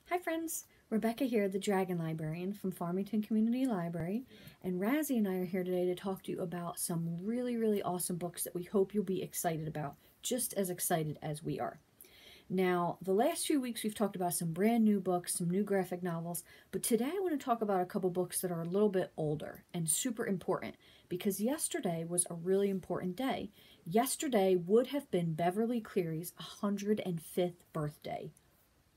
Hi friends, Rebecca here, the Dragon Librarian from Farmington Community Library, and Razzie and I are here today to talk to you about some really awesome books that we hope you'll be excited about, just as excited as we are. Now, the last few weeks we've talked about some brand new books, some new graphic novels, but today I want to talk about a couple books that are a little bit older and super important because yesterday was a really important day. Yesterday would have been Beverly Cleary's 105th birthday.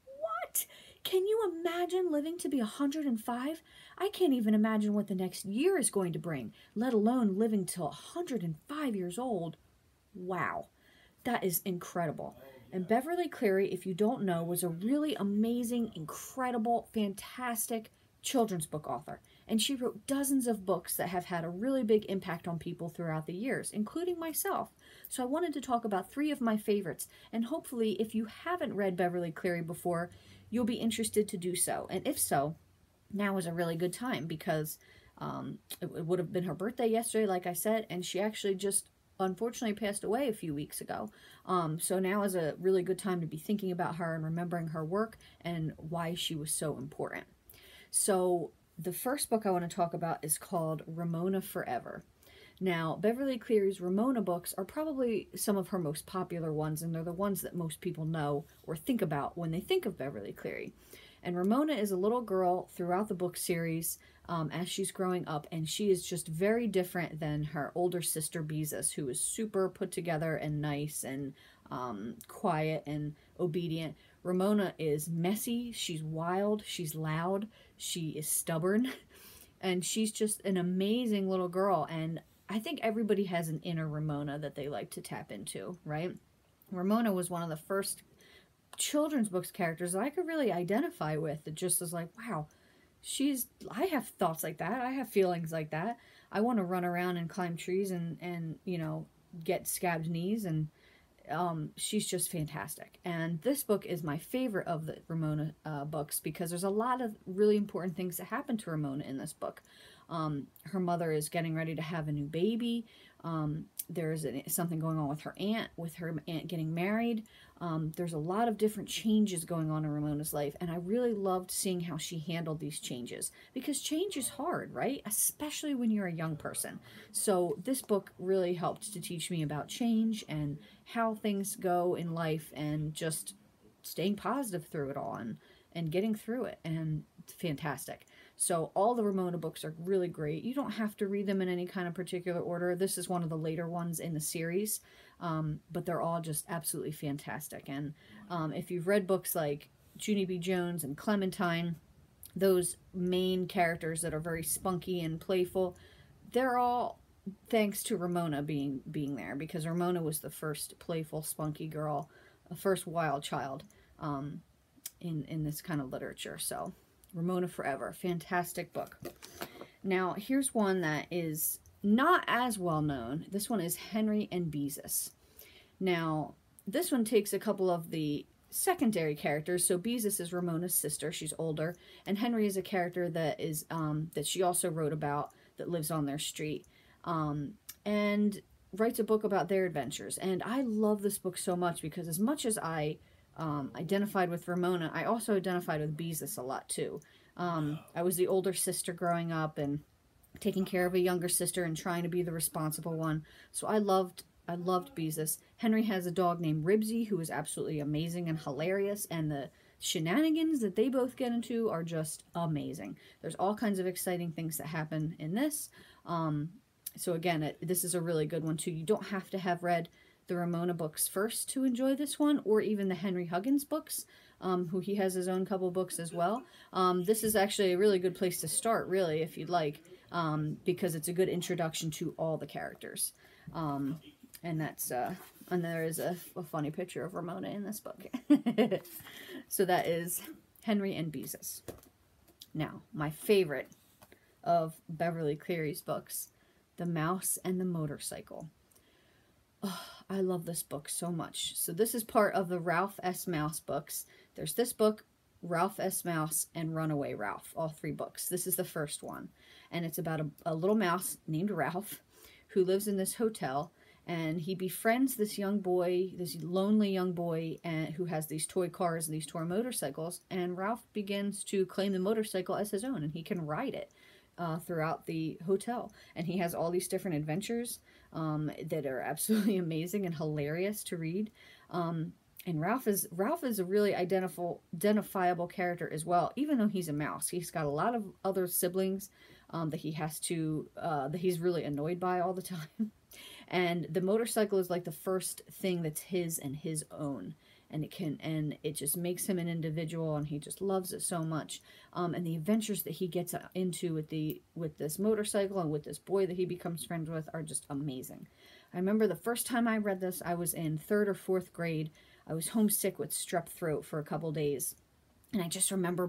What? Can you imagine living to be 105? I can't even imagine what the next year is going to bring, let alone living till 105 years old. Wow, that is incredible. And Beverly Cleary, if you don't know, was a really amazing, incredible, fantastic children's book author. And she wrote dozens of books that have had a really big impact on people throughout the years, including myself. So I wanted to talk about 3 of my favorites. And hopefully, if you haven't read Beverly Cleary before, you'll be interested to do so. And if so, now is a really good time because it would have been her birthday yesterday, like I said, and she actually just unfortunately passed away a few weeks ago. So now is a really good time to be thinking about her and remembering her work and why she was so important. So the first book I want to talk about is called Ramona Forever. Now, Beverly Cleary's Ramona books are probably some of her most popular ones, and they're the ones that most people know or think about when they think of Beverly Cleary. And Ramona is a little girl throughout the book series as she's growing up, and she is just very different than her older sister Beezus, who is super put together and nice and quiet and obedient. Ramona is messy, she's wild, she's loud, she is stubborn, and she's just an amazing little girl. And I think everybody has an inner Ramona that they like to tap into, right? Ramona was one of the first children's books characters that I could really identify with. It just was like, wow, I have thoughts like that. I have feelings like that. I want to run around and climb trees and you know, get scabbed knees, and she's just fantastic. And this book is my favorite of the Ramona books because there's a lot of really important things that happen to Ramona in this book. Her mother is getting ready to have a new baby. There's something going on with her aunt getting married. There's a lot of different changes going on in Ramona's life, and I really loved seeing how she handled these changes because change is hard, right? Especially when you're a young person. So this book really helped to teach me about change and how things go in life and just staying positive through it all and getting through it, and it's fantastic. So all the Ramona books are really great. You don't have to read them in any kind of particular order. This is one of the later ones in the series, but they're all just absolutely fantastic. And if you've read books like Junie B. Jones and Clementine, those main characters that are very spunky and playful, they're all thanks to Ramona being there, because Ramona was the first playful, spunky girl, the first wild child in this kind of literature. So Ramona Forever, fantastic book. Now, here's one that is not as well known. This one is Henry and Beezus. Now, this one takes a couple of the secondary characters. So Beezus is Ramona's sister. She's older. And Henry is a character that is that she also wrote about, that lives on their street. And writes a book about their adventures. And I love this book so much because as much as I identified with Ramona, I also identified with Beezus a lot too. I was the older sister growing up and taking care of a younger sister and trying to be the responsible one. So I loved Beezus. Henry has a dog named Ribsy who is absolutely amazing and hilarious, and the shenanigans that they both get into are just amazing. There's all kinds of exciting things that happen in this. So again, this is a really good one too. You don't have to have read the Ramona books first to enjoy this one, or even the Henry Huggins books, who he has his own couple books as well. This is actually a really good place to start, really, if you'd like, because it's a good introduction to all the characters. And there is a funny picture of Ramona in this book. So that is Henry and Beezus. Now, my favorite of Beverly Cleary's books, The Mouse and the Motorcycle. Oh, I love this book so much. So this is part of the Ralph S. Mouse books. There's this book, Ralph S. Mouse, and Runaway Ralph, all 3 books. This is the first one. And it's about a little mouse named Ralph who lives in this hotel. And he befriends this young boy, this lonely young boy, who has these toy cars and these toy motorcycles. And Ralph begins to claim the motorcycle as his own, and he can ride it throughout the hotel. And he has all these different adventures that are absolutely amazing and hilarious to read. And Ralph is a really identifiable character as well, even though he's a mouse. He's got a lot of other siblings that he has to that he's really annoyed by all the time. And the motorcycle is like the first thing that's his and his own. And it just makes him an individual, and he just loves it so much. And the adventures that he gets into with this motorcycle and with this boy that he becomes friends with are just amazing. I remember the first time I read this, I was in 3rd or 4th grade. I was homesick with strep throat for a couple days. And I just remember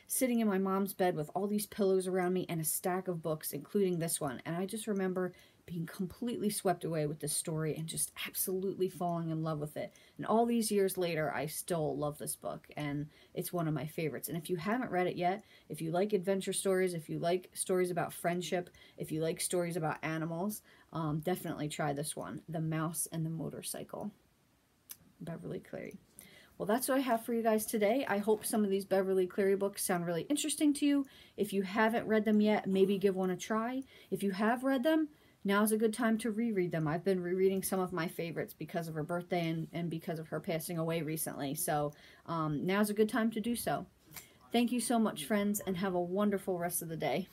sitting in my mom's bed with all these pillows around me and a stack of books, including this one. And I just remember being completely swept away with this story and just absolutely falling in love with it. And all these years later, I still love this book, and it's one of my favorites. And if you haven't read it yet, if you like adventure stories, if you like stories about friendship, if you like stories about animals, definitely try this one, The Mouse and the Motorcycle, Beverly Cleary. Well, that's what I have for you guys today. I hope some of these Beverly Cleary books sound really interesting to you. If you haven't read them yet, maybe give one a try. If you have read them, now's a good time to reread them. I've been rereading some of my favorites because of her birthday and because of her passing away recently. So now's a good time to do so. Thank you so much, friends, and have a wonderful rest of the day.